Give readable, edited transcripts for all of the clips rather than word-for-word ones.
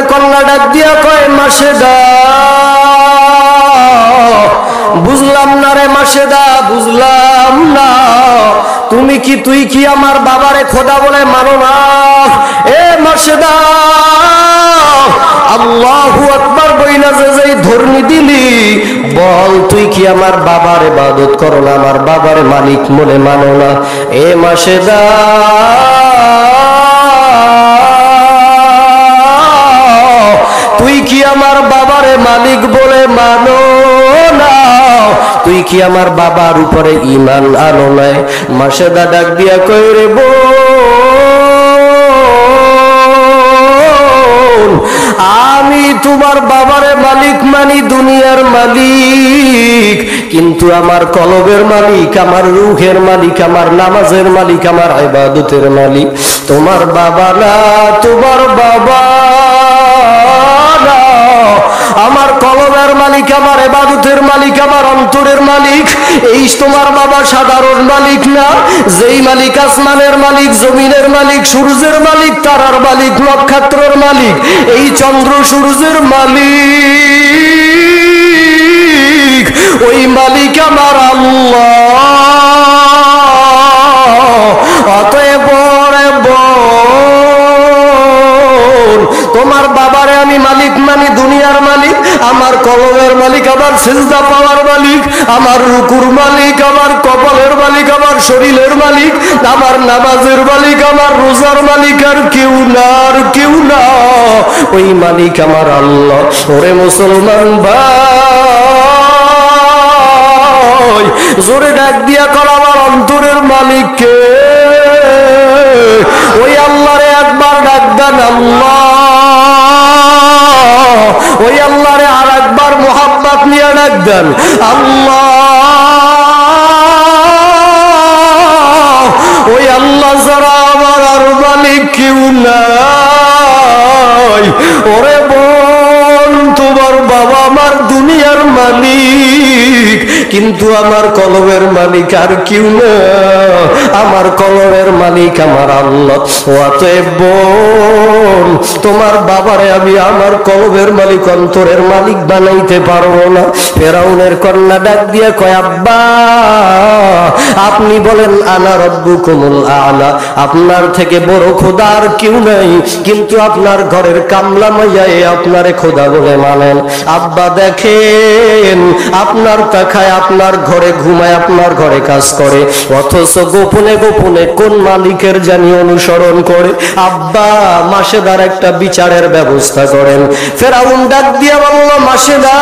কন্যা ডাক দিয়া কয় মাসেদা বুঝলাম না রে মাসেদা, বুঝলাম না, তুই কি আমার বাবারে খোদা বলে মানো না? এ মাসেদা আল্লাহু আকবার বইলা যে ধর্মী দিলি, বল তুই কি আমার বাবার ইবাদত করো না, আমার বাবার মালিক বলে মানো না? এ মাসেদা তুই কি আমার বাবারে মালিক বলে মানো না? তুই কি আমার বাবার উপরে ঈমান আনো নাই? মাসেদা ডাক দিয়া কই রে বোন, আমি তোমার বাবারে মালিক মানি, দুনিয়ার মালিক, কিন্তু আমার কলবের মালিক, আমার রূহের মালিক, আমার নামাজের মালিক, আমার ইবাদতের মালিক তোমার বাবা না, তোমার বাবা না। আমার কলবের মালিক, আমার ইবাদতের মালিক, আমার অন্তরের মালিক এই তোমার বাবা সাধারণ মালিক না। যেই মালিক আসমানের মালিক, জমিনের মালিক, সূর্যের মালিক, তারার মালিক, নক্ষত্রের মালিক, এই চন্দ্র সূর্যের মালিক, ওই মালিক আমার আল্লাহ। অতএব তোমার বাবারে আমি মালিক মানি, দুনিয়ার মালিক, আমার কলমের মালিক, আমার সিজদা পাওয়ার মালিক, আমার রুকুর মালিক, আমার কপালের মালিক, আমার শরীরের মালিক, আমার নামাজের মালিক, আমার রোজার মালিক, আর কেউ না, আর কেউ না, ওই মালিক আমার আল্লাহ। ওরে মুসলমান ভাই, জোরে ডাক দিয়া কর আমার অন্তরের মালিককে, ওই আল্লাহরে একবার ডাক দেন আল্লাহ, ওই আল্লাহরে আর একবার মোহাব্বত নিয়ে ডাক দেন আল্লাহ। ওই আল্লাহ যারা আমার আর মালিক কেউ নাই। ওরে বোন, তোমার বাবা আমার দুনিয়ার মালিক, কিন্তু আমার কলবের মালিক আর কেউ না, আমার কলবের মালিক আমার আল্লাহ। অতএব বোন, তোমার বাবারে আমি আমার কলবের মালিক, অন্তরের মালিক বানাইতে পারবো না। ফেরাউনের কন্যা ডাক দিয়া কয় আব্বা, আপনি বলেন আনা রব্বুকুমুল আ'লা, আপনার থেকে বড় খোদা আর কেউ নাই, কিন্তু আপনার ঘরের কামলা মাইয়ায়ে আপনারে খোদা বলে মানেন। আব্বা দেখেন, আপনার তাকায়, আপনার ঘরে ঘুমায়, আপনার ঘরে কাজ করে, অথচ গোপনে গোপনে কোন মালিকের জানি অনুসরণ করে। আব্বা, মাসেদার একটা বিচারের ব্যবস্থা করেন। ফেরাউন ডাক দিয়া বলল মাসেদা,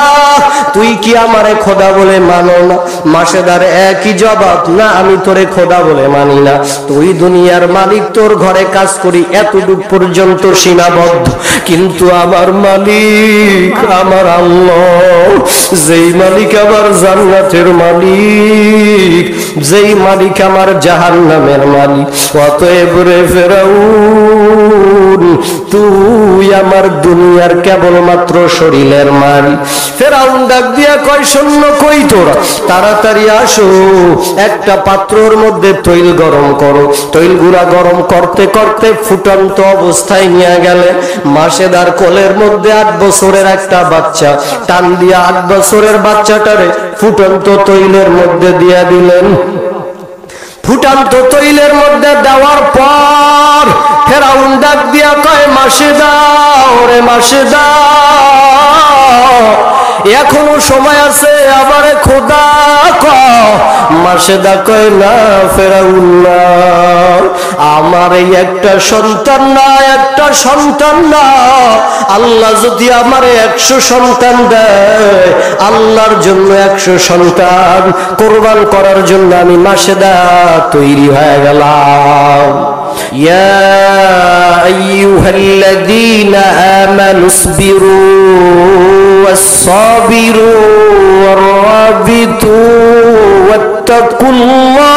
তুই কি আমারে খোদা বলে মানো না? মাসেদার একই জবাব, না আমি তোরে খোদা বলে মানি না, তুই দুনিয়ার মালিক, তোর ঘরে কাজ করি, এতটুক পর্যন্ত সীমাবদ্ধ, কিন্তু আমার মালিক আমার আল্লাহ, যেই মালিক আমার জান্নাতের মালিক, যেই মালিক আমার জাহান্নামের মালিক। অতএব রে ফেরাউন, তুই আমার দুনিয়ার কেবলমাত্র শরীরের মালিক। ফেরাউন ডাক দিয়া কয় সৈন্য কই তোরা, তাড়াতাড়ি আসো, একটা পাত্রর মধ্যে তৈল গরম করো। তৈল গুঁড়া গরম করতে করতে ফুটন্ত অবস্থায় নিয়ে গেলে মাসেদার কোলের মধ্যে 8 বছরের একটা বাচ্চা, টান দিয়া 8 বছরের বাচ্চাটারে ফুটন্ত তৈলের মধ্যে দিয়া দিলেন। ফুটন্ত তৈলের মধ্যে দেওয়ার পর ফেরাউন ডাক দিয়া কয় মাসেদা, ওরে মাসেদা, এখনো সময় আছে, আমারে খোদা কও। মাসেদা কয় না ফেরাউন না, আমার এই একটা সন্তান না, একটা সন্তান না, আল্লাহ যদি আমারে 100 সন্তান দেয়, আল্লাহর জন্য 100 সন্তান কোরবান করার জন্য আমি মাসেদা তৈরি হয়ে গেলাম। ইয়া আইয়ুহাল্লাযীনা আমানু ইসবিরু ওয়াসসাবিরু ওয়ারাবিতু ওয়াত্তাকুল্লাহ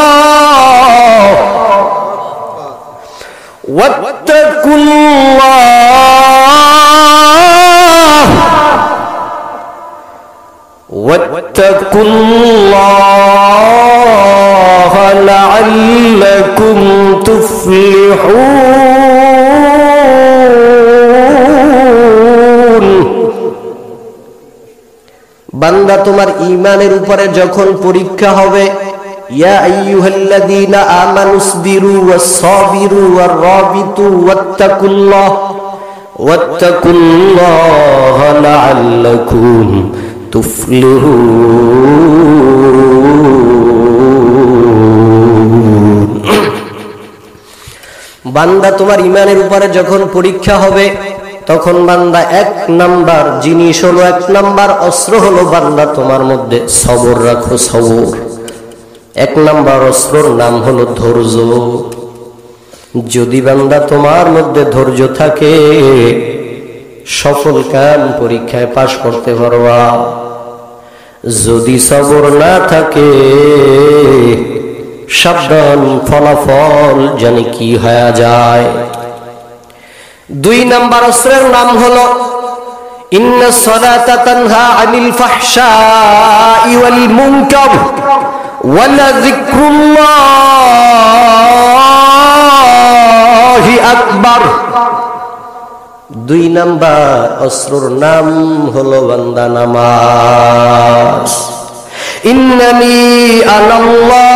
واتقوا الله لعلكم تفلحون বান্দা তোমার ঈমানের উপরে যখন পরীক্ষা হবে, ইয়া আইয়ুহাল্লাযীনা আমানুসবিরু ওয়াসসাবিরু ওয়াররাবিতু ওয়াত্তাকুল্লাহা লাআল্লাকুম তুফলিহুন। বান্দা তোমার ঈমানের উপরে যখন পরীক্ষা হবে, তখন বান্দা এক নাম্বার জিনিস হলো, এক নাম্বার অস্ত্র হলো, বান্দা তোমার মধ্যে সবর রাখো, সবর। এক নাম্বার অস্ত্রর নাম হলো ধৈর্য। যদি বান্দা তোমার মধ্যে ধৈর্য থাকে, সফল কাম পরীক্ষায় পাশ করতে পারবা। যদি সবর না থাকে, সাবধান, ফলাফল জানি কি হয়ে যায়। 2 নাম্বার অস্ত্রের নাম হলো ইন্নাস সালাতা তানহা আনিল ফাহশাই ওয়াল মুনকার ওয়া লাযিক্রুল্লাহি আকবার। 2 নাম্বার অস্ত্রের নাম হলো বান্দা নামাজ। ইন্নানি আনাল্লাহ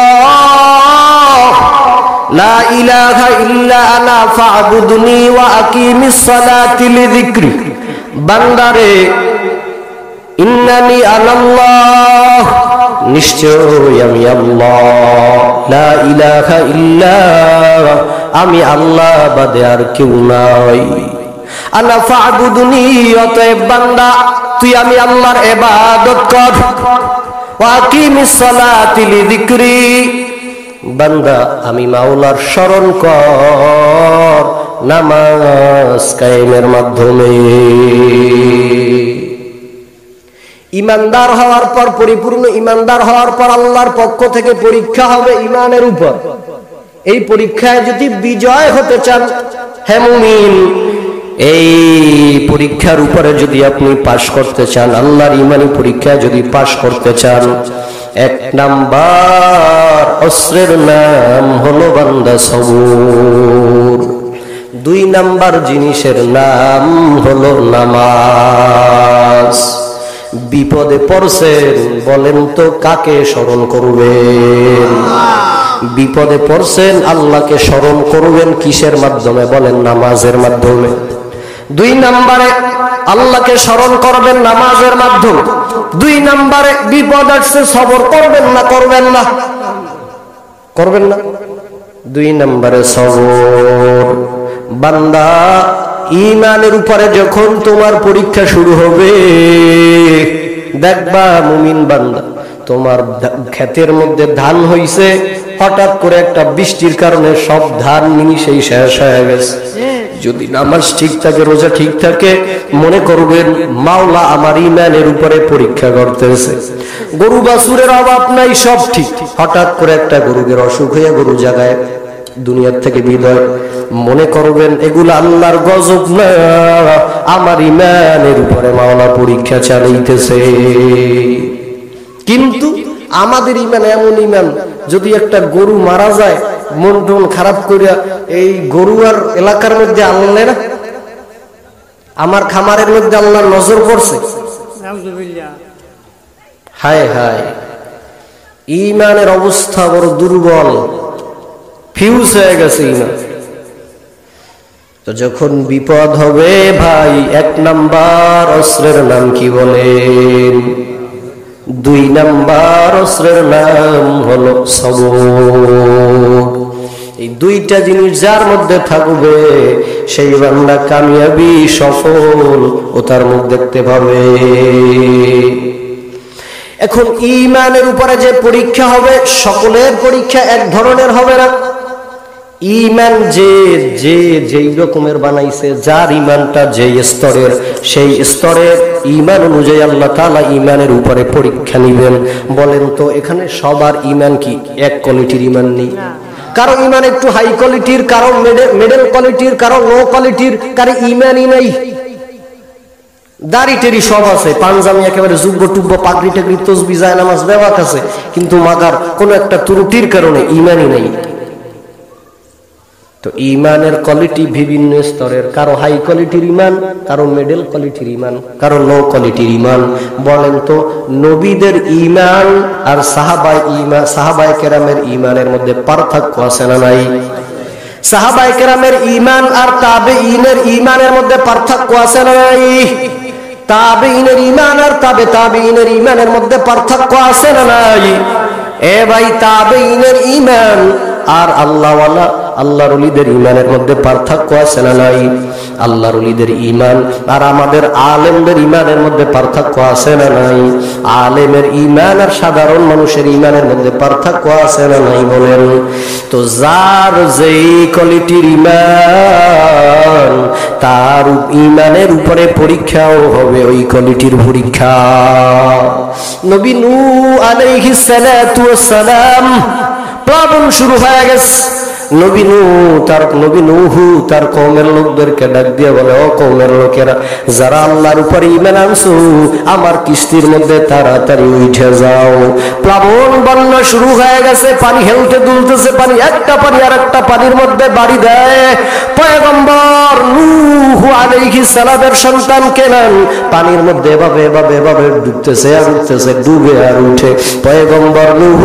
লা ইলাহা ইল্লা আনা ফা'বুদনি ওয়া আকিমিস সালাতি লিযিকরি। বান্দারে, ইন্নানি আনাল্লাহ, নিশ্চয় আমি আল্লাহ, লা ইলাহা ইল্লা, আমি আল্লাহ বাদে আর কেউ নাই, আনা ফা'বুদনি, অতএব বান্দা তুই আমি আল্লাহর ইবাদত কর, ওয়া আকিমিস সালাতি লিযিকরি, বান্দা আমি মাওলার স্মরণ কর নামাজ কায়েমের মাধ্যমে। ইমানদার হওয়ার পর, পরিপূর্ণ ইমানদার হওয়ার পর আল্লাহর পক্ষ থেকে পরীক্ষা হবে ইমানের উপর। এই পরীক্ষায় যদি বিজয় হতে চান, হে মুমিন, এই পরীক্ষার উপরে যদি আপনি পাশ করতে চান, আল্লাহর ইমানি পরীক্ষায় যদি পাশ করতে চান, 1 নাম্বার অস্ত্রের নাম হলো বান্দা সবর। 2 নাম্বার জিনিসের নাম হলো নামাজ। বিপদে পড়ছেন, বলেন তো কাকে স্মরণ করবেন? বিপদে পড়ছেন, আল্লাহকে স্মরণ করবেন কিসের মাধ্যমে? বলেন, নামাজের মাধ্যমে। 2 নাম্বারে আল্লাহকে স্মরণ করবেন নামাজের মাধ্যমে। 2 নাম্বারে বিপদ আসছে, সবর করবেন না? করবেন না? করবেন না? 2 নাম্বারে সবর। বান্দা, ঈমানের উপরে যখন তোমার পরীক্ষা শুরু হবে, দেখবা মুমিন বান্দা, তোমার ক্ষেতের মধ্যে ধান হইছে, হঠাৎ করে একটা বৃষ্টির কারণে সব ধান নিমিষেই শেষ হয়ে গেছে। যদি নামাজ ঠিক থাকে, রোজা ঠিক থাকে, মনে করবেন মাওলা আমার ঈমানের উপরে পরীক্ষা করতেছে। গরু বাছুরের অভাব নাই, সব ঠিক, হঠাৎ করে একটা গরুর অসুখ হয়ে গরু জায়গায় দুনিয়ার থেকে বিদায়, মনে করবেন এগুলো আল্লাহর গজব না, আমার ঈমানের উপরে মাওলা পরীক্ষা চালাইতেছে। কিন্তু আমাদের ঈমান এমন ঈমান, যদি একটা গরু মারা যায়, মন টন খারাপ করিয়া, এই গরু আর এলাকার মধ্যে আনলে না, আমার খামারের মধ্যে আল্লাহর নজর পড়ছে, হায় হায়, ঈমানের অবস্থা বড় দুর্বল, ফিউজ হয়ে গেছে ঈমান। তো যখন বিপদ হবে ভাই, 1 নাম্বার অস্ত্রের নাম কি বলেন? 2 নাম্বার অস্ত্রের নাম হলো সবর। এই 2টা জিনিস যার মধ্যে থাকবে, সেই বান্দা কামিয়াবি, সফল ও তার মুখ দেখতে পাবে। এখন ঈমানের উপরে যে পরীক্ষা হবে, সকলের পরীক্ষা এক ধরনের হবে না। ঈমান যেই রকমের বানাইছে, যার ঈমানটা যেই স্তরের, সেই স্তরের ঈমান অনুযায়ী আল্লাহ তাআলা ঈমানের উপরে পরীক্ষা নেবেন। বলেন তো, এখানে সবার ঈমান কি এক কোয়ালিটির ঈমান নেই? কারো ঈমান একটু হাই কোয়ালিটির, কারো মিডল কোয়ালিটির, কারো লো কোয়ালিটির, কারো ঈমানই নাই। দাড়ি টেরি সব আছে, পাঞ্জামি একেবারে যুব্ব টুব্ব, পাগড়ি টাগড়ি, তসবিহ, জায়নামাজ দেওয়া আছে, কিন্তু মাগার কোন একটা ত্রুটির কারণে ঈমানই নাই। তো ইমানের কোয়ালিটি বিভিন্ন স্তরের, কারো হাই কোয়ালিটির ইমান, কারো মিডল কোয়ালিটির ইমান, কারো লো কোয়ালিটির ইমান। বলেন তো নবীদের ইমান আর সাহাবায়ে কেরামের ইমানের মধ্যে পার্থক্য আছে না নাই? সাহাবায়ে কেরামের ইমান আর তাবেঈনের ইমানের মধ্যে পার্থক্য আছে না নাই? তাবেঈনের ইমান আর তাবেঈনের ইমানের মধ্যে পার্থক্য আছে না নাই? এ ভাই, তাবেঈনের ইমান আর আল্লাহওয়ালা আল্লাহর ওলিদের ইমানের মধ্যে পার্থক্য আছে না নাই? আল্লাহর ওলিদের ইমান আর আমাদের আলেমদের ইমানের মধ্যে পার্থক্য আছে না নাই? আলেমের ইমান আর সাধারণ মানুষের ইমানের মধ্যে পার্থক্য আছে না নাই বলেন? তো যার যেই কোয়ালিটির ইমান, তার ইমানের উপরে পরীক্ষাও হবে ওই কোয়ালিটির পরীক্ষা। নবী নূহ আলাইহিস সালাতু ওয়াস সালাম প্লাবন শুরু হয়ে গেছে। নবী নূহ তার কওমের লোকদেরকে ডাক দিয়ে বলে, ও কওমের লোকেরা, যারা আল্লাহর উপরে ঈমান আনছো, আমার কিস্তির মধ্যে তাড়াতাড়ি উঠে যাও। প্লাবন বন্যা শুরু হয়ে গেছে, পানি হেলতে দুলতেছে, পানি একটা পানি আর একটা পানির মধ্যে বাড়ি দেয়। পয়গম্বর নূহ আলাইহিস সালামের সন্তান কেনান পানির মধ্যে এভাবে ডুবতেছে আর উঠতেছে, ডুবে আর উঠে। পয়গম্বর নূহ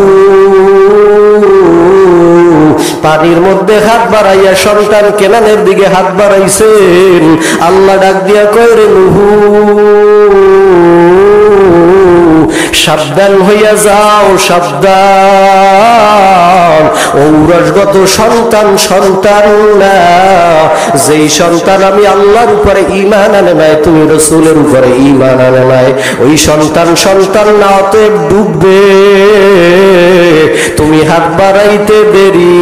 পানির মধ্যে হাত বাড়াইয়া সন্তান কেনানের দিকে হাত বাড়াইছেন। আল্লাহ ডাক দিয়া কয়, রে নূহ, সাবধান হইয়া যাও, সাবধান। ঔরসগত সন্তান না, যেই সন্তান আমি আল্লাহর উপরে ঈমান আনে নাই, তুমি রাসূলের উপরে ঈমান আনে নাই, ওই সন্তান না, অতএব ডুববে। তুমি হাত বাড়াইতে দেরি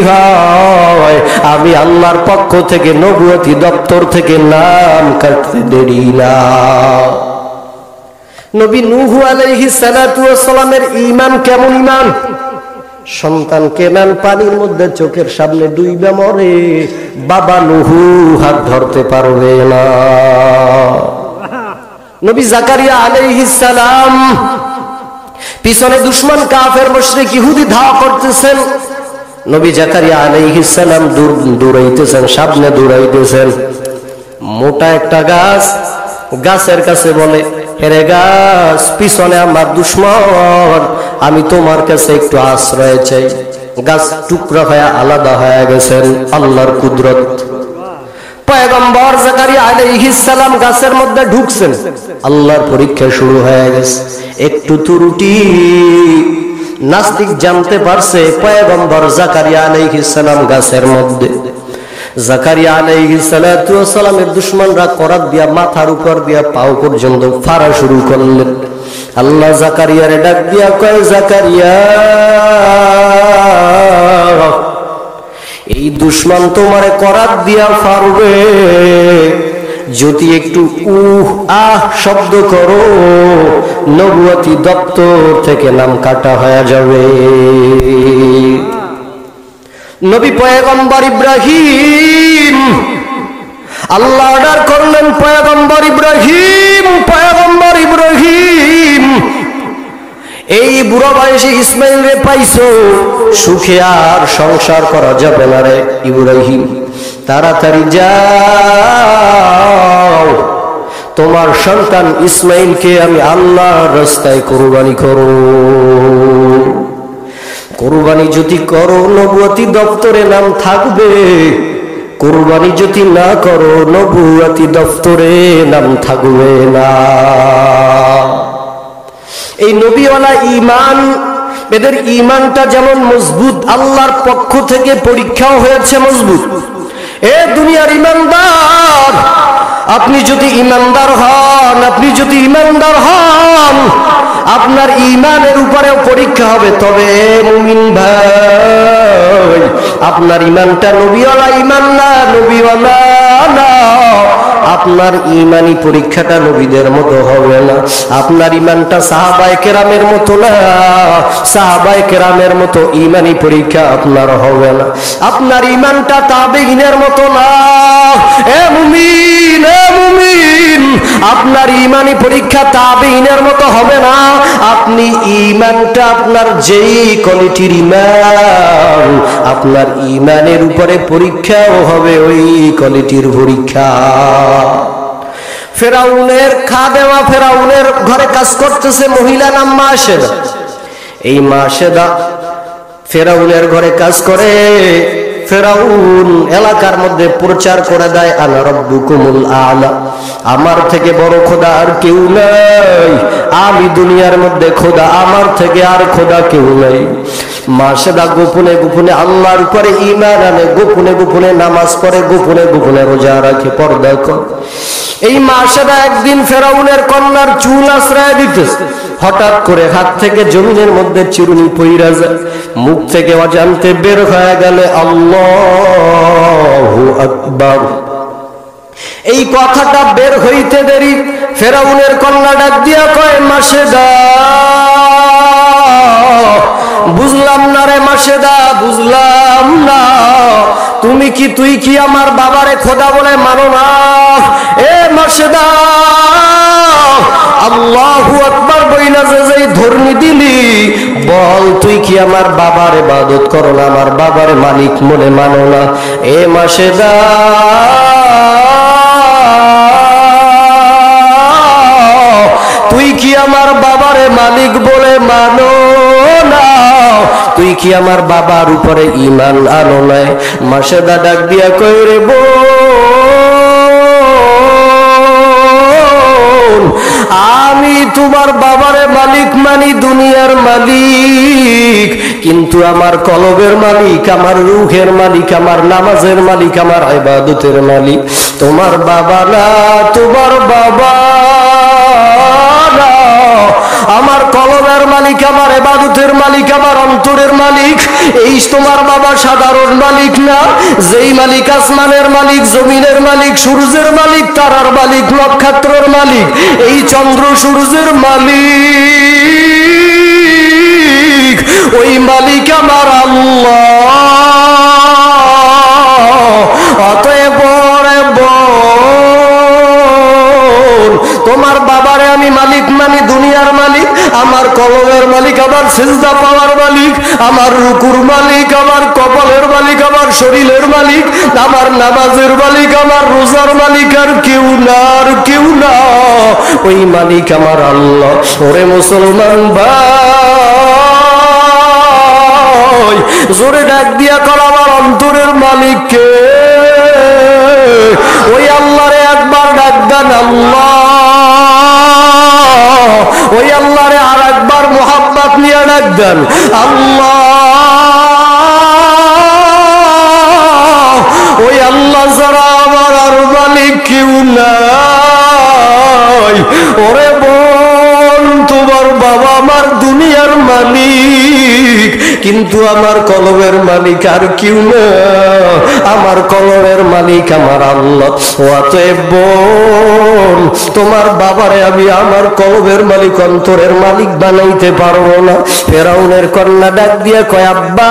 হয়, আমি আল্লাহর পক্ষ থেকে নবুয়তি দপ্তর থেকে নাম কাটতে দেরি না। নবী নূহ আলাইহিস সালাতু ওয়াস সালামের ঈমান কেমন ঈমান? সন্তান কেনান পানির মধ্যে চোখের সামনে ডুইবা মরে, বাবা নূহ হাত ধরতে পারবে না। নবী জাকারিয়া আলাইহিস সালাম, পিছনে দুশমন কাফের মুশরিক ইহুদি ধাওয়া করতেছেন, নবী জাকারিয়া আলাইহিস সালাম দৌড়াইতেছেন, সামনে দৌড়াইতেছেন। মোটা একটা গাছের কাছে বলে, হেরে গাছ, পিছনে আমার দুশমন, আমি তোমার কাছে একটু আশ্রয় চাই। গাছ টুকরা হয়ে আলাদা হয়ে গেছেন, আল্লাহর কুদরত। পয়গম্বর জাকারিয়া আলাইহিস সালাম গাছের মধ্যে ঢুকছেন, আল্লাহর পরীক্ষা শুরু হয়ে গেছে। একটু ত্রুটি নাস্তিক জানতে পারছে, পয়গম্বর জাকারিয়া আলাইহিস সালাম গাছের মধ্যে। জাকারিয়া আলাইহিস সালাতু ওয়াস সালামের দুশমনরা করাত দিয়া মাথার উপর দিয়া পাও পর্যন্ত ফাড়া শুরু করলেন। আল্লাহ জাকারিয়ারে ডাক দিয়া কয়, জাকারিয়া, এই দুশমন তোমারে করাত দিয়া ফাড়বে, যদি একটু শব্দ করো, নবুয়তি দপ্তর থেকে নাম কাটা হয়ে যাবে। নবী পয়গম্বর ইব্রাহিম, আল্লাহ অর্ডার করলেন, পয়গম্বর ইব্রাহিম, এই বুড়ো বয়সে ইসমাইল রে পাইছো, সুখে আর সংসার করা যাবে না রে ইব্রাহিম, তাড়াতাড়ি যাও, তোমার সন্তান ইসমাইলকে আমি আল্লাহর রাস্তায় কুরবানি করো। কুরবানি যদি করো, নবুয়তি দপ্তরে নাম থাকবে, কুরবানি যদি না করো, নবুয়তি দপ্তরে নাম থাকবে না। এই নবীওয়ালা ঈমান, এদের ঈমানটা যেমন মজবুত, আল্লাহর পক্ষ থেকে পরীক্ষাও হয়েছে মজবুত। এ দুনিয়ার ঈমানদার, আপনি যদি ঈমানদার হন, আপনার ঈমানের উপরেও পরীক্ষা হবে। তবে মুমিন ভাই, আপনার ঈমানটা নবীওয়ালা ঈমান না, নবীওয়ালা না, আপনার ঈমানি পরীক্ষাটা নবীদের মতো হবে না। আপনার ঈমানটা সাহাবায়ে কেরামের মতো না, সাহাবায়ে কেরামের মতো ঈমানি পরীক্ষা আপনার হবে না। আপনার ঈমানটা তাবেঈনের মতো না। এ মুমিন, আপনার ইমানি পরীক্ষা তাবেঈনের মতো হবে না। আপনি ইমানটা আপনার যেই কোয়ালিটির ইমান, আপনার ইমানের উপরে পরীক্ষাও হবে ওই কোয়ালিটির পরীক্ষা। ফেরাউনের খাদেমা ফেরাউনের ঘরে কাজ করতেছে মহিলা, নাম মাশেদা। এই মাশেদা ফেরাউনের ঘরে কাজ করে। ফেরাউন এলাকার মধ্যে প্রচার করে দেয়, আনা রাব্বুকুমুল আ'লা, আমার থেকে বড় খোদা আর কেউ নাই, আমি দুনিয়ার মধ্যে খোদা, আমার থেকে আর খোদা কেউ নাই। মাশেদা গোপনে গোপনে আল্লাহর উপরে ঈমান আনে, গোপনে গোপনে নামাজ পড়ে, গোপনে গোপনে রোজা রাখে, পর্দা করে। এই মাশেদা একদিন ফেরাউনের কন্যার চুল আশ্রয় দিতেছে, হঠাৎ করে হাত থেকে জমিনের মধ্যে চিরুনি পইরা যায়, মুখ থেকে অজান্তে বের হয়ে গেল আল্লাহু আকবার। এই কথাটা বের হইতে দেরি ফেরাউনের কন্যা ডাক দিয়া কয়, মাশেদা বুঝলাম না রে মাশেদা, বুঝলাম না, তুই কি আমার বাবারে খোদা বলে মানো না? এ মাশেদা, আল্লাহু আকবার বইলা যেই ধর্মী দিলি, বল তুই কি আমার বাবার ইবাদত করো না, আমার বাবার মালিক মনে মানো না? এ মাশেদা, তুই কি আমার বাবারে মালিক বলে মানো না? তুই কি আমার বাবার উপরে ঈমান আনো নাই? মাশেদা ডাক দিয়া কই, রে বোন, আমি তোমার বাবারে মালিক মানি, দুনিয়ার মালিক, কিন্তু আমার কলবের মালিক, আমার রূহের মালিক, আমার নামাজের মালিক, আমার ইবাদতের মালিক তোমার বাবা না, তোমার বাবা না। আমার কলবের মালিক, আমার ইবাদতের মালিক, আমার অন্তরের মালিক এই তোমার বাবা সাধারণ মালিক না। যেই মালিক আসমানের মালিক, জমিনের মালিক, সূর্যের মালিক, তারার মালিক, নক্ষত্রের মালিক, এই চন্দ্র সূর্যের মালিক, ওই মালিক আমার আল্লাহ। অতএব তোমার বাবারে আমি মালিক মানি, দুনিয়ার মালিক, আমার কলমের মালিক, আমার সিজদা পাওয়ার মালিক, আমার রুকুর মালিক, আমার কপালের মালিক, আমার শরীরের মালিক, আমার নামাজের মালিক, আমার রোজার মালিক, আর কেউ না, আর কেউ না, ওই মালিক আমার আল্লাহ। ওরে মুসলমান ভাই, জোরে ডাক দিয়া কর, আমার অন্তরের মালিককে, ওই আল্লাহরে একবার ডাক দেন আল্লাহ, ওই আল্লাহরে আর একবার মোহাব্বত নিয়ে ডাক দেন আল্লাহ। ওই আল্লাহ যারা আমার আর মালিক কেউ নাই। ওরে বোন, তোমার বাবা আমার দুনিয়ার মালিক, কিন্তু আমার কলবের মালিক আর কেউ না, আমার কলবের মালিক আমার আল্লাহ। অতএব বোন, তোমার বাবারে আমি আমার কলবের মালিক, অন্তরের মালিক বানাইতে পারবো না। ফেরাউনের কন্যা ডাক দিয়া কয়, আব্বা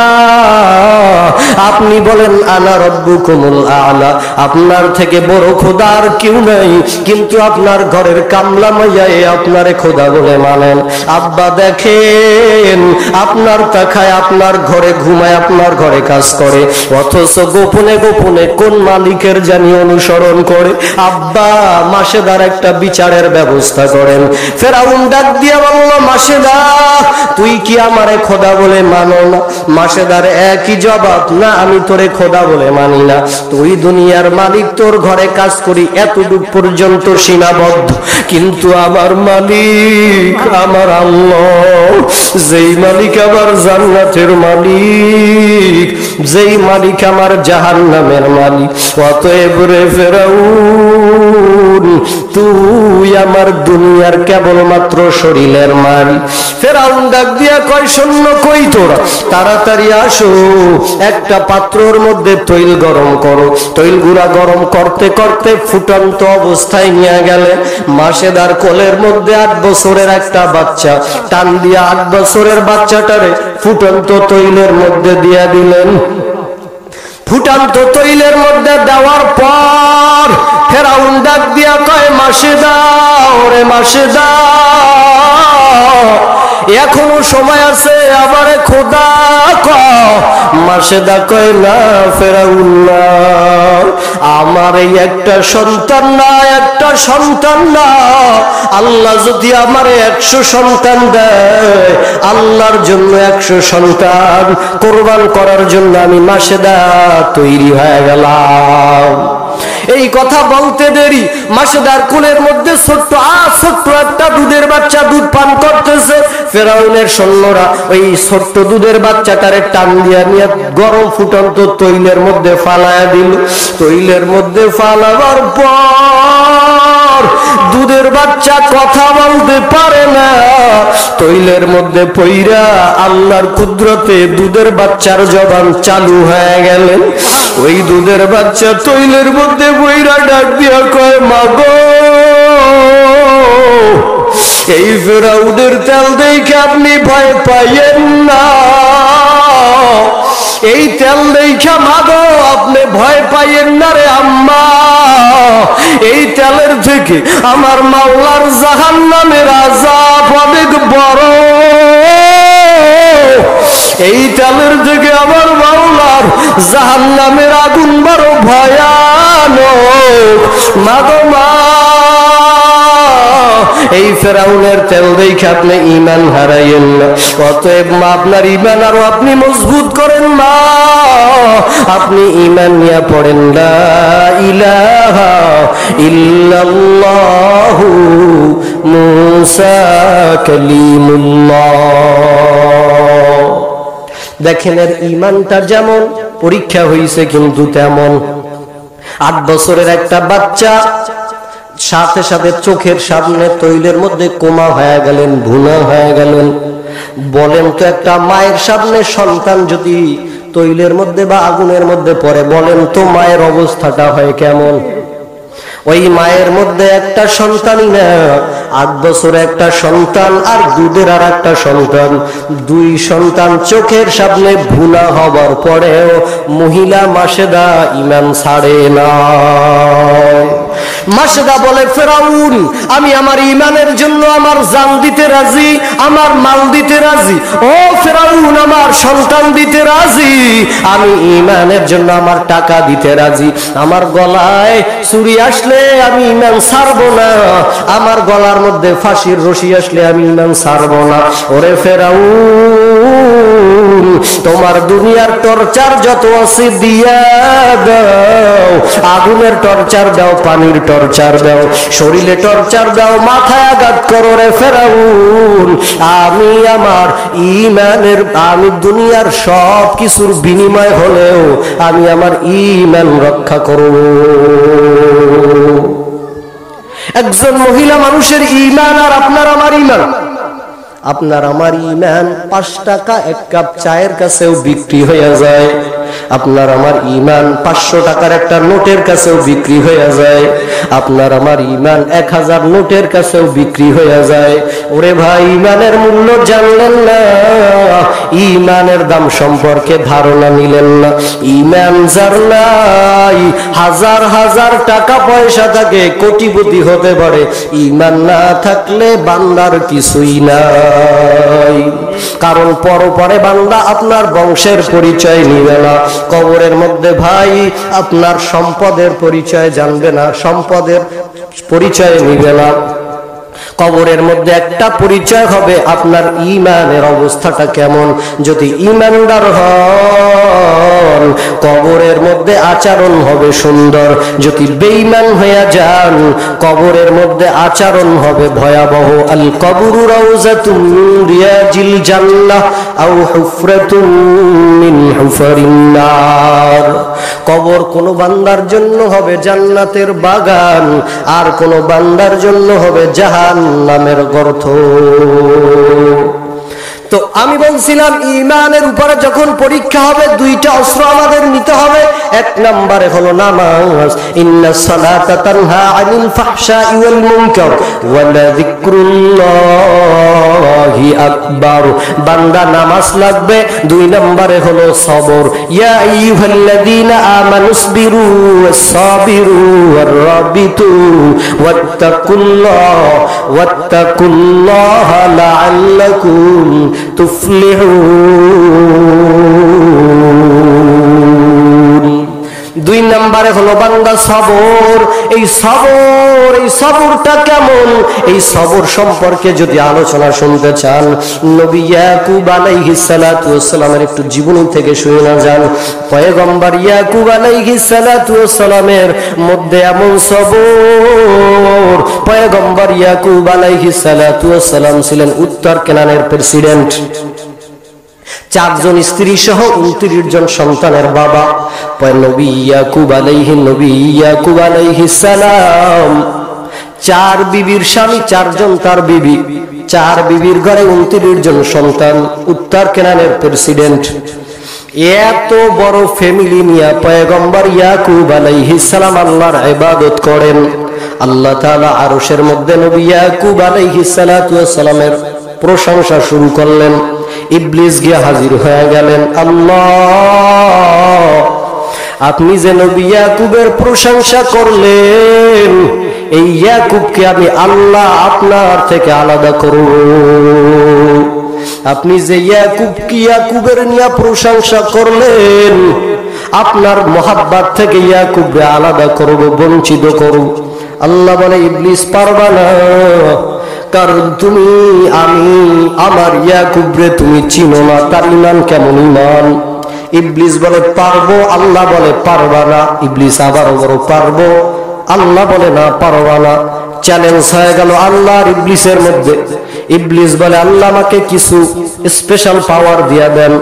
আপনি বলেন আনা রাব্বুকুমুল আ'লা, আপনার থেকে বড় খোদা আর কেউ নাই, কিন্তু আপনার ঘরের কামলা মাইয়ায় আপনারে খোদা বলে মানেন। আব্বা দেখেন, আপনার তাকায়, আপনার ঘরে ঘুমায়, আপনার ঘরে কাজ করে, অথচ গোপনে গোপনে কোন মালিকের জানি অনুসরণ করে। আব্বা, মাশেদার একটা বিচারের ব্যবস্থা করেন। ফেরাউন ডাক দিয়া বলল, মাশেদা তুই কি আমারে খোদা বলে মানো না? মাশেদার একই জবাব, না আমি তোরে খোদা বলে মানি না, তুই দুনিয়ার মালিক, তোর ঘরে কাজ করি, এতটুক পর্যন্ত সীমাবদ্ধ, কিন্তু আমার মালিক আমার আল্লাহ, যেই মালিক আমার জান্নাতের মালিক, যেই মালিক আমার জাহান্নামের মালিক। অতএব রে ফেরাউন, তুই আমার দুনিয়ার কেবলমাত্র শরীরের মালিক। ফেরাউন ডাক দিয়া কয়, শূন্য কই তোরা, তাড়াতাড়ি আসো, একটা পাত্রর মধ্যে তৈল গরম করো। তৈল গুঁড়া গরম করতে করতে ফুটন্ত অবস্থায় নিয়ে গেলে মাশেদার কোলের মধ্যে 8 বছরের একটা বাচ্চা, টান দিয়া 8 বছরের বাচ্চাটারে ফুটন্ত তৈলের মধ্যে দিয়া দিলেন। ফুটন্ত তৈলের মধ্যে দেওয়ার পর ফেরাউন ডাক দিয়া কয়, মাশেদা ওরে মাসেদা এখনো সময় আছে আমারে খোদা মাসেদা কয় না ফেরাউল্লাহ আমার এই একটা সন্তান না আল্লাহ যদি আমারে 100 সন্তান দেয় আল্লাহর জন্য 100 সন্তান কোরবান করার জন্য আমি মাসেদা তৈরি হয়ে গেলাম। এই কথা বলতে দেরি মাসেদার কোলের মধ্যে ছোট্ট একটা দুধের বাচ্চা দুধ পান করতেছে। ফেরাউনের সৈন্যরা ওই ছোট্ট দুধের বাচ্চাটারে টান দিয়া নিয়ে গরম ফুটন্ত তৈলের মধ্যে ফালায়া দিল। তৈলের মধ্যে ফালাবার পর দুধের বাচ্চা কথা বলতে পারে না। তৈলের মধ্যে পইরা আল্লাহর কুদরতে দুধের বাচ্চার জবান চালু হয়ে গেলেন। ওই দুধের বাচ্চা তৈলের মধ্যে পইরা ডাক দিয়া কয় মাগো এই ফেরাউনের তেল দেখে আপনি ভয় পাইয়েন না। এই তেল দেখা মাগো আপনি ভয় পাইয়েন না রে আম্মা। এই তেলের থেকে আমার মাওলার জাহান্নামের আযাব অনেক বড়। এই তেলের থেকে আমার মাওলার জাহান্নামের আগুন বড় ভয়ানক। মাগো মা এই ফেরাউনের তেল দেখে আপনি ঈমান হারাইয়েন না। অতএব মা আপনার ঈমান আরো আপনি মজবুত করেন মা। আপনি ঈমান নিয়ে পড়েন লা ইলাহা ইল্লাল্লাহু মুসা কালিমুল্লাহ। দেখেন এর ঈমানটা যেমন পরীক্ষা হয়েছে কিন্তু তেমন। 8 বছরের একটা বাচ্চা সাথে সাথে চোখের সামনে তৈলের মধ্যে কোমা হয়ে গেলেন, ভুনা হয়ে গেলেন। বলেন তো একটা মায়ের সামনে সন্তান যদি তৈলের মধ্যে বা আগুনের মধ্যে পড়ে বলেন তো মায়ের অবস্থাটা হয় কেমন? ওই মায়ের মধ্যে একটা সন্তানই না, 8 বছর একটা সন্তান আর দুধের আর একটা সন্তান, 2 সন্তান চোখের সামনে ভুনা হবার পরেও মহিলা মাসেদা ঈমান ছাড়ে না। মাসেদা বলে ফেরাউন আমি আমার ঈমানের জন্য আমার জান দিতে রাজি, আমার মাল দিতে রাজি। ও ফেরাউন আমার সন্তান দিতে রাজি, আমি ঈমানের জন্য আমার টাকা দিতে রাজি। আমার গলায় ছুরি আসলে আমি ঈমান ছাড়বো না, আমার গলার মধ্যে ফাঁসির রশি আসলে আমি ঈমান ছাড়বো না। ওরে ফেরাউন তোমার দুনিয়ার টর্চার যত আছে দিয়া দাও, আগুনের টর্চার দাও, পানির টর্চার দাও, শরীরে টর্চার দাও, মাথায় আঘাত করো রে ফেরাউন। আমি আমার ঈমানের আমি দুনিয়ার সব কিছুর বিনিময় হলেও আমি আমার ঈমান রক্ষা করব। একজন মহিলা মানুষের ঈমান আর আপনার আমার ঈমান, আপনার আমার ঈমান 5 টাকা 1 কাপ চায়ের কাছেও বিক্রি হয়ে যায়। আপনার আমার ঈমান 500 টাকার একটা নোটের কাছেও বিক্রি হয়ে যায়। আপনার আমার ঈমান 1000 নোটের কাছেও বিক্রি হয়ে যায়। ওরে ভাই ঈমানের মূল্য জানলেন না, ঈমানের দাম সম্পর্কে ধারণা নিলেন না। ঈমান যার নাই হাজার হাজার টাকা পয়সা থাকে, কোটিপতি হতে পারে, ঈমান না থাকলে বান্দার কিছুই নাই। কারণ পরপরে বান্দা আপনার বংশের পরিচয় নিবে না। কবরের মধ্যে ভাই আপনার সম্পদের পরিচয় জানবে না, সম্পদের পরিচয় নিবে না। কবরের মধ্যে একটা পরিচয় হবে আপনার ঈমানের অবস্থাটা কেমন। যদি ঈমানদার হন কবরের মধ্যে আচরণ হবে সুন্দর, যদি বেঈমান হয়ে যান কবরের মধ্যে আচরণ হবে ভয়াবহ। আল কবরু রাউযাতুন মিন রিয়াজিল জান্নাহ আও হুফরাতুন মিন হুফারিন নার। কবর কোন বান্দার জন্য হবে জান্নাতের বাগান, আর কোন বান্দার জন্য হবে জাহান্নামের গর্ত। তো আমি বলছিলাম ঈমানের উপরে যখন পরীক্ষা হবে দুইটা অস্ত্র আমাদের নিতে হবে। এক নম্বরে হলো নামাজ। ইন্নাস সালাতা তানহা আনিল ফাহশাই ওয়াল মুনকার ওয়া লাযিকরুল্লাহি আকবার। বান্দা নামাজ লাগবে। দুই নম্বরে হলো সবর। ইয়া আইয়ুহাল্লাযীনা আমানুসবিরু ওয়াসসাবিরু ওয়াররাবিতু ওয়াত্তাকুল্লাহা লাআল্লাকুম তুফলিহুন। দুই নম্বরে হলো বান্দা সবর। এই সবরটা কেমন, এই সবর সম্পর্কে যদি আলোচনা শুনতে চান নবী ইয়াকুব আলাইহিস সালাতু ওয়াস সালামের একটু জীবনী থেকে শুনে না যান। পয়গম্বর ইয়াকুব আলাইহিস সালাতু ওয়াস সালামের মধ্যে এমন সবর। পয়গম্বর ইয়াকুব আলাইহিস সালাতু ওয়াস সালাম ছিলেন উত্তর কেনানের প্রেসিডেন্ট। 4 জন স্ত্রী সহ 29 জন সন্তানের বাবা। নবী ইয়াকুব আলাইহিস সালাম 4 বিবির স্বামী, 4 জন তার বিবি, 4 বিবির ঘরে 29 জন সন্তান। উত্তর কেনানের প্রেসিডেন্ট। এত বড় ফ্যামিলি নিয়ে পয়গম্বর ইয়াকুব আলাইহিস সালাম আল্লাহর ইবাদত করেন। আল্লাহ তাআলা আরশের মধ্যে নবী ইয়াকুব আলাইহিস সালাতু ওয়াস সালামের প্রশংসা শুরু করলেন। ইবলিস গিয়ে হাজির হয়ে গেলেন। আল্লাহ, আপনি যে নবী ইয়াকুবের প্রশংসা করলেন, এই ইয়াকুবকে আমি আল্লাহ আপনার থেকে আলাদা করব। আপনি যে ইয়াকুবের নিয়ে প্রশংসা করলেন, আপনার মোহাব্বত থেকে ইয়াকুবকে আলাদা করব, বঞ্চিত করব। আল্লাহ বলে, ইবলিস পারবা না, কারণ আমার ইয়াকুবরে তুমি চিনো না, তার ঈমান কেমন ঈমান। ইবলিস বলে পারবো, আল্লাহ বলে পারবা না। ইবলিস আবারও বড় পারবো, আল্লাহ বলে না পারবা না। চ্যালেঞ্জ হয়ে গেল আল্লাহ আর ইবলিসের মধ্যে। ইবলিস বলে, আল্লাহ আমাকে কিছু স্পেশাল পাওয়ার দিয়া দেন,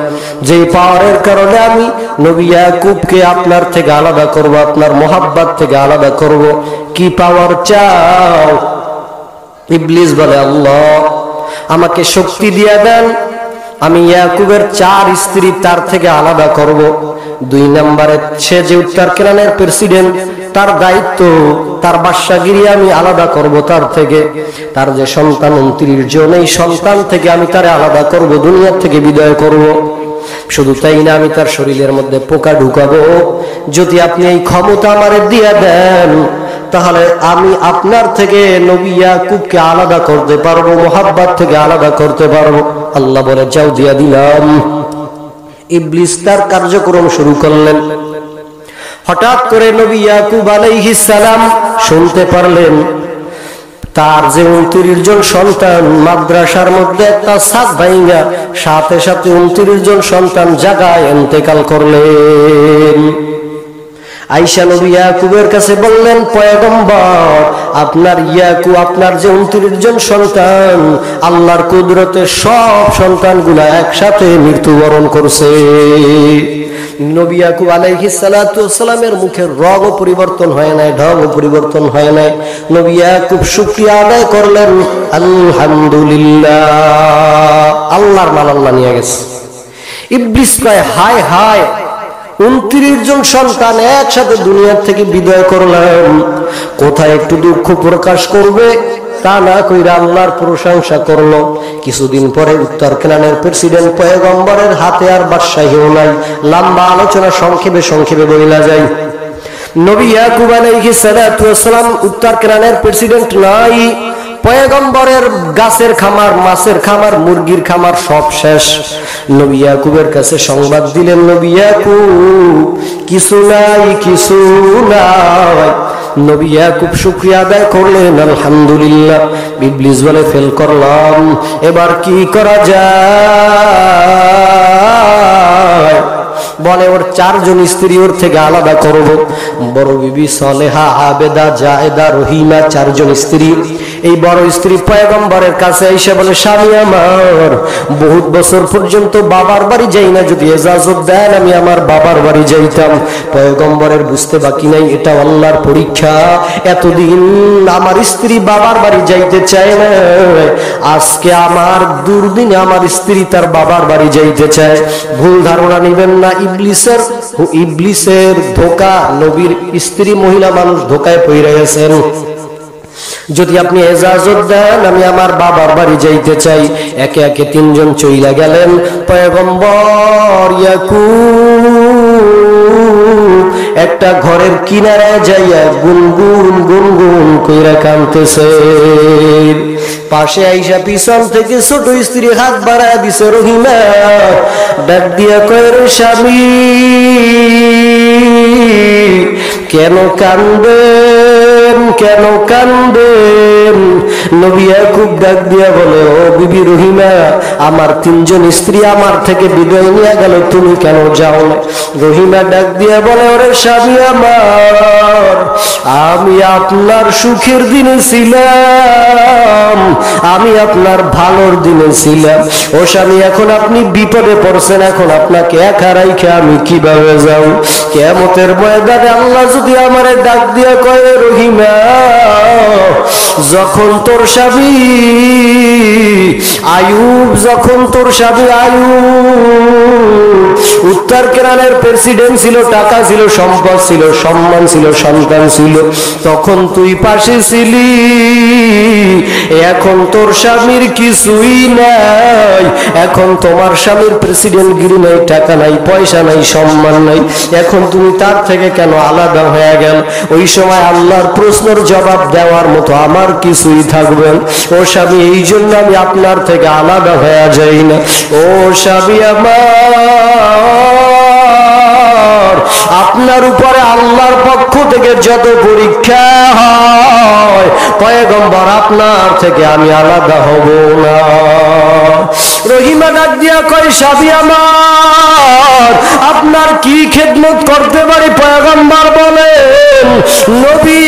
যেই পাওয়ারের কারণে আমি নবী ইয়াকুবকে আপনার থেকে আলাদা করব, আপনার মোহাব্বত থেকে আলাদা করব। কি পাওয়ার চাও? ইবলিস বলে, আল্লাহ আমাকে শক্তি দিয়ে দেন, আমি ইয়াকুবের 4 স্ত্রী তার থেকে আলাদা করব। 2 নম্বরে সে যে উত্তর কেনানের প্রেসিডেন্ট, তার দায়িত্ব, তার বাদশাগিরি আমি আলাদা করব তার থেকে। তার যে সন্তান 29 জন, এই সন্তান থেকে আমি তারে আলাদা করব, দুনিয়ার থেকে বিদায় করব। শুধু তাই না, আমি তার শরীরের মধ্যে পোকা ঢুকাবো। যদি আপনি এই ক্ষমতা আমারে দিয়ে দেন, তাহলে আমি আপনার থেকে নবী ইয়াকুবকে আলাদা করতে পারবো, মোহাব্বত থেকে আলাদা করতে পারবো। আল্লাহ বলে, যাও, দিয়া দিলাম। ইবলিস তার কার্যক্রম শুরু করলেন। হঠাৎ করে নবী ইয়াকুব আলাইহিস সালাম শুনতে পারলেন তার যে 29 জন সন্তান, মাদ্রাসার মধ্যে একটা ছাদ ভাঙা, সাথে সাথে 29 জন সন্তান জায়গায় ইন্তেকাল করলেন। আয়েশা নবী ইয়াকুবের কাছে বললেন, পয়গম্বর, আপনার যে 29 জন সন্তান, আল্লাহর কুদরতে সব সন্তানগুলা একসাথে মৃত্যুবরণ করছে। নবী ইয়াকুব আলাইহিস সালাতু ওয়াস সালামের মুখের রঙও পরিবর্তন হয় নাই, ঢংও পরিবর্তন হয় নাই। নবী ইয়াকুব শুকরিয়া আদায় করলেন, আলহামদুলিল্লাহ, আল্লাহর মাল আল্লাহ নিয়ে গেছে। ইবলিস কয়, হায় হায়, 29 জন সন্তান একসাথে দুনিয়ার থেকে বিদায় করলাম, কোথায় একটু দুঃখ প্রকাশ করবে তা না কইরা আল্লাহর প্রশংসা করলো। কিছুদিন পরে উত্তর কেনানের প্রেসিডেন্ট পয়গম্বরের হাতে আর বাদশাহীও নাই। লম্বা আলোচনা সংক্ষেপে বইলা যায়। নবী ইয়াকুব আলাইহিস সালাতু ওয়াস সালাম উত্তর কেনানের প্রেসিডেন্ট নাই। পয়গম্বরের গাছের খামার, মাছের খামার, মুরগির খামার সব শেষ। নবী ইয়াকুবের কাছে সংবাদ দিলেন, নবী ইয়াকুব, কিছু নাই। নবী ইয়াকুব শুকরিয়া আদায় করলেন, আলহামদুলিল্লাহ। ইবলিস বলে, ফেল করলাম, এবার কি করা যায়? বলে ওর 4 জন স্ত্রী ওর থেকে আলাদা করব। বড় বিবি সলেহা, আবেদা, জায়েদা, রহিমা, 4 জন স্ত্রী। এই বড় স্ত্রী পয়গম্বরের কাছে এসে বলে, স্বামী আমার, বহুত বছর পর্যন্ত বাবার বাড়ি যাই না, যদি ইজাজত দেন আমি আমার বাবার বাড়ি যাইতাম। পয়গম্বরের বুঝতে বাকি নাই এটা আল্লাহর পরীক্ষা। এতদিন আমার স্ত্রী বাবার বাড়ি যাইতে চায় না, আজকে আমার দুর্দিনে আমার স্ত্রী তার বাবার বাড়ি যাইতে চায়। ভুল ধারণা নিবেন না, ইবলিসের ধোঁকা। নবীর স্ত্রী মহিলা মানুষ ধোঁকায় পড়ে গেছেন। যদি আপনি ইজাজত দেন আমি আমার বাবার বাড়ি যাইতে চাই। একে একে 3 জন চইলা গেলেন। পয়গম্বর ইয়াকুব একটা ঘরের কিনারায় যাইয়া গুনগুন গুনগুন কইরা কাঁদতেছে। পাশে আইসা পিছন থেকে ছোট স্ত্রী হাত বাড়ায় দিছে রহিমা। ডাক দিয়া কয়, রে স্বামী কেন কান্দেন, কেন কান্দেন? নবী ইয়াকুব ডাক দিয়া বলে, ও বিবি রহিমা, আমার 3 জন স্ত্রী আমার থেকে বিদায় নিয়ে গেল, তুমি কেন যাও না? রহিমা ডাক দিয়া বলে, ওরে স্বামী আমার, আমি আপনার সুখের দিনে ছিলাম, আমি আপনার ভালোর দিনে ছিলাম। ও স্বামী, এখন আপনি বিপদে পড়ছেন, এখন আপনাকে একা রাইখে আমি কিভাবে যাও? কিয়ামতের ময়দানে আল্লাহ যদি আমারে ডাক দিয়া কয়, রহিমা, যখন তোর স্বামী আয়ুব, যখন তোর স্বামী আয়ুব উত্তর কেরানের প্রেসিডেন্ট ছিল, টাকা ছিল, সম্পদ ছিল, সম্মান ছিল, সন্তান ছিল, তখন তুই পাশে ছিলি। এখন তোর স্বামীর কিছুই নাই, এখন তোমার স্বামীর প্রেসিডেন্ট গিরি নাই, টাকা নাই, পয়সা নাই, সম্মান নাই, এখন তুমি তার থেকে কেন আলাদা হয়ে গেল? ওই সময় আল্লাহর প্রশ্নের জবাব দেওয়ার মতো আমার কিছুই থাকবে। ও স্বামী, এই জন্য আমি আপনার থেকে আলাদা হয়ে যাই না। ও স্বামী আমার, আপনার উপরে আল্লাহর পক্ষ থেকে যত পরীক্ষা হয়, পয়গম্বর আপনার থেকে আমি আলাদা হব না। রহিমা ডাক দিয়া কয়, স্বামী আমার, আপনার কি খেদমত করতে পারি? পয়গম্বর বলেন, নবী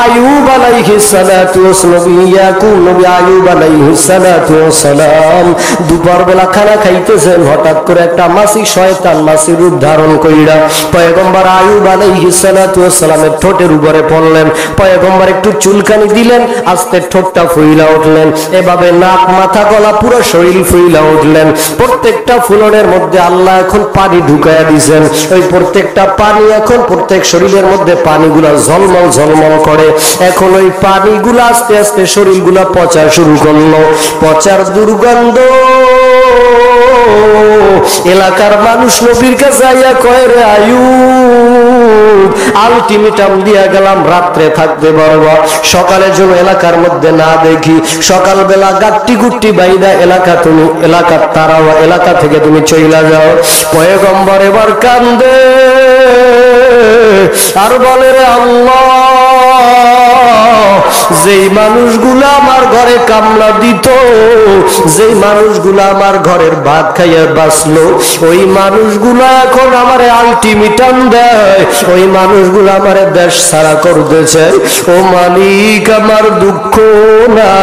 আয়ুব আলাইহিস সালাতু ওয়াস নবী ইয়াকুব, নবী আয়ুব আলাইহিস সালাতু ওয়াস সালাম দুপুর বেলা খানা খাইতেছেন, হঠাৎ করে একটা মাছি, শয়তান মাছি রূপ ধারণ কইরা পয়গম্বর আয়ুব আলাইহিস সালাতু ওয়াস সালামের ঠোঁটের উপরে পড়লেন। পয়গম্বর একটু চুলকানি দিলেন, আস্তে ঠোঁটটা ফুইলা উঠলেন। এভাবে নাক, মাথা, গলা, পুরো শরীর ফুইলা উঠলেন। প্রত্যেকটা ফুলনের মধ্যে আল্লাহ এখন পানি ঢুকায়া দিয়েছেন। ওই প্রত্যেকটা পানি এখন প্রত্যেক শরীরের মধ্যে পানিগুলা ঝলমল ঝলমল করে। এখন ওই পানিগুলা আস্তে আস্তে শরীরগুলা পচা শুরু করলো। পচার দুর্গন্ধ এলাকার মানুষ নবীর কাছে আইয়া কয়, রে আয়ুব, আলটিমেটাম দিয়া গেলাম, রাত্রে থাকতে পারবো, সকালের জন্য এলাকার মধ্যে না দেখি। সকালবেলা গাট্টি গুট্টি বাইদা তুমি এলাকার তারাও এলাকা থেকে তুমি চইলা যাও। পয়গম্বর এবার কান্দে আর বলে, রে আল্লাহ, যেই মানুষগুলো আমার ঘরে কামলা দিত, যেই মানুষগুলো আমার ঘরের ভাত খাইয়া বাঁচলো, ওই মানুষগুলো এখন আমারে আলটিমেটাম দেয়, ওই মানুষগুলো আমারে দেশ ছাড়া করতেছে। ও মালিক, আমার দুঃখ না।